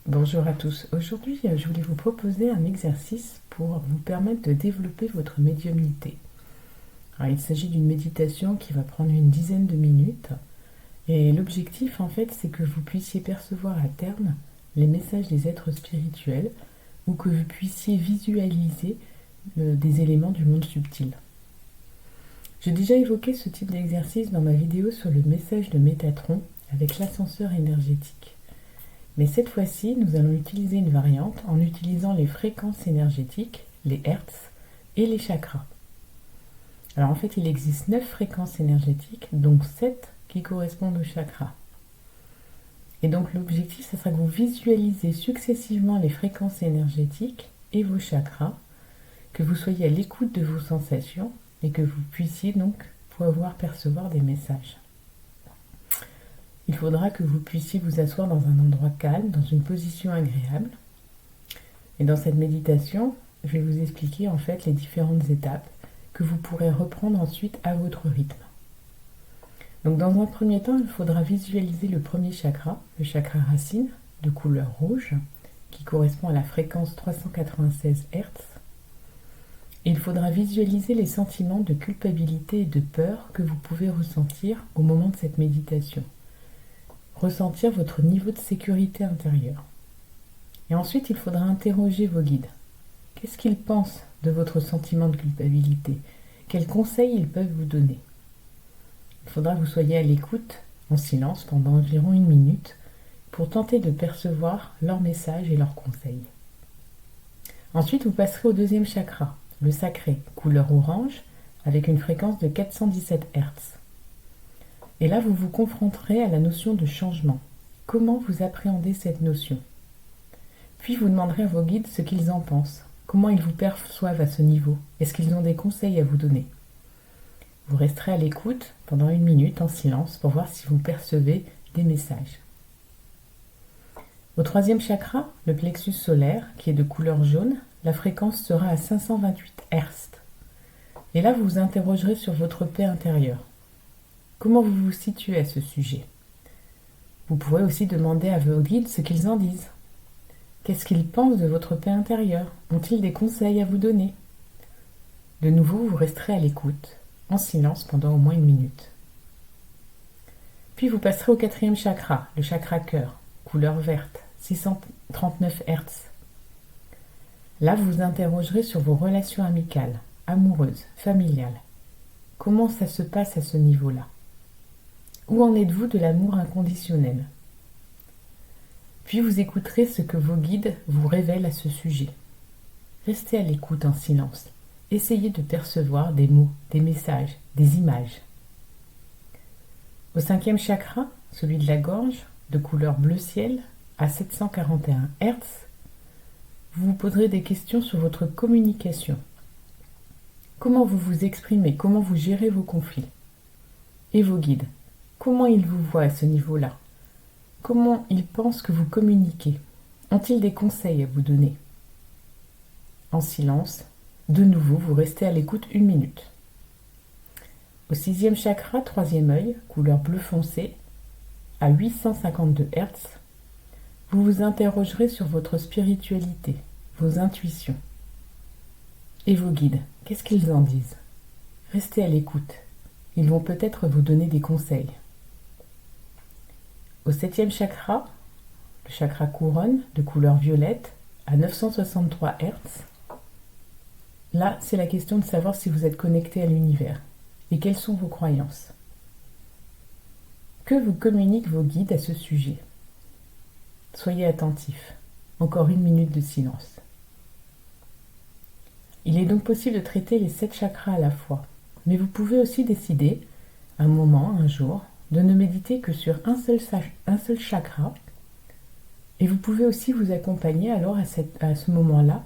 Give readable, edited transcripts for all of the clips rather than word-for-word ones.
Bonjour à tous. Aujourd'hui, je voulais vous proposer un exercice pour vous permettre de développer votre médiumnité. Alors, il s'agit d'une méditation qui va prendre une dizaine de minutes et l'objectif, en fait, c'est que vous puissiez percevoir à terme les messages des êtres spirituels ou que vous puissiez visualiser des éléments du monde subtil. J'ai déjà évoqué ce type d'exercice dans ma vidéo sur le message de Métatron avec l'ascenseur énergétique. Mais cette fois-ci, nous allons utiliser une variante en utilisant les fréquences énergétiques, les Hertz, et les chakras. Alors en fait, il existe 9 fréquences énergétiques, dont 7 qui correspondent aux chakras. Et donc l'objectif, ce sera que vous visualisez successivement les fréquences énergétiques et vos chakras, que vous soyez à l'écoute de vos sensations et que vous puissiez donc pouvoir percevoir des messages. Il faudra que vous puissiez vous asseoir dans un endroit calme, dans une position agréable. Et dans cette méditation, je vais vous expliquer en fait les différentes étapes que vous pourrez reprendre ensuite à votre rythme. Donc dans un premier temps, il faudra visualiser le premier chakra, le chakra racine, de couleur rouge, qui correspond à la fréquence 396 Hz. Et il faudra visualiser les sentiments de culpabilité et de peur que vous pouvez ressentir au moment de cette méditation. Ressentir votre niveau de sécurité intérieure. Et ensuite, il faudra interroger vos guides. Qu'est-ce qu'ils pensent de votre sentiment de culpabilité? Quels conseils ils peuvent vous donner? Il faudra que vous soyez à l'écoute, en silence, pendant environ 1 minute, pour tenter de percevoir leurs messages et leurs conseils. Ensuite, vous passerez au deuxième chakra, le sacré, couleur orange, avec une fréquence de 417 Hz. Et là, vous vous confronterez à la notion de changement. Comment vous appréhendez cette notion? Puis vous demanderez à vos guides ce qu'ils en pensent. Comment ils vous perçoivent à ce niveau? Est-ce qu'ils ont des conseils à vous donner? Vous resterez à l'écoute pendant 1 minute en silence pour voir si vous percevez des messages. Au troisième chakra, le plexus solaire, qui est de couleur jaune, la fréquence sera à 528 Hz. Et là, vous vous interrogerez sur votre paix intérieure. Comment vous vous situez à ce sujet? Vous pourrez aussi demander à vos guides ce qu'ils en disent. Qu'est-ce qu'ils pensent de votre paix intérieure? Ont-ils des conseils à vous donner? De nouveau, vous resterez à l'écoute, en silence pendant au moins 1 minute. Puis vous passerez au quatrième chakra, le chakra cœur, couleur verte, 639 Hz. Là, vous vous interrogerez sur vos relations amicales, amoureuses, familiales. Comment ça se passe à ce niveau-là? Où en êtes-vous de l'amour inconditionnel? Puis vous écouterez ce que vos guides vous révèlent à ce sujet. Restez à l'écoute en silence. Essayez de percevoir des mots, des messages, des images. Au cinquième chakra, celui de la gorge, de couleur bleu ciel, à 741 Hz, vous vous poserez des questions sur votre communication. Comment vous vous exprimez? Comment vous gérez vos conflits? Et vos guides? Comment ils vous voient à ce niveau-là? Comment ils pensent que vous communiquez? Ont-ils des conseils à vous donner? En silence, de nouveau, vous restez à l'écoute 1 minute. Au sixième chakra, troisième œil, couleur bleu foncé, à 852 Hz, vous vous interrogerez sur votre spiritualité, vos intuitions. Et vos guides, qu'est-ce qu'ils en disent? Restez à l'écoute. Ils vont peut-être vous donner des conseils. Au septième chakra, le chakra couronne de couleur violette à 963 Hz, là c'est la question de savoir si vous êtes connecté à l'univers et quelles sont vos croyances. Que vous communiquent vos guides à ce sujet? Soyez attentifs. Encore 1 minute de silence. Il est donc possible de traiter les 7 chakras à la fois, mais vous pouvez aussi décider, un moment, un jour, de ne méditer que sur un seul chakra, et vous pouvez aussi vous accompagner alors à ce moment-là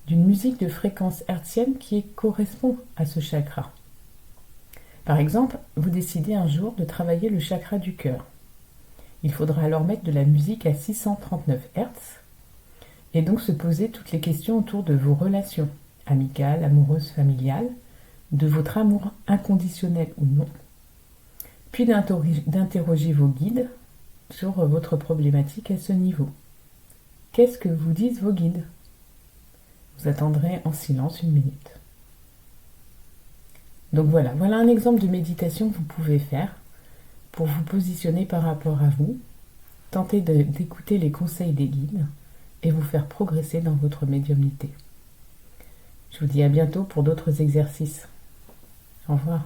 d'une musique de fréquence hertzienne qui correspond à ce chakra. Par exemple, vous décidez un jour de travailler le chakra du cœur. Il faudra alors mettre de la musique à 639 Hz et donc se poser toutes les questions autour de vos relations, amicales, amoureuses, familiales, de votre amour inconditionnel ou non, puis d'interroger vos guides sur votre problématique à ce niveau. Qu'est-ce que vous disent vos guides? Vous attendrez en silence 1 minute. Donc voilà un exemple de méditation que vous pouvez faire pour vous positionner par rapport à vous, tenter d'écouter les conseils des guides et vous faire progresser dans votre médiumnité. Je vous dis à bientôt pour d'autres exercices. Au revoir.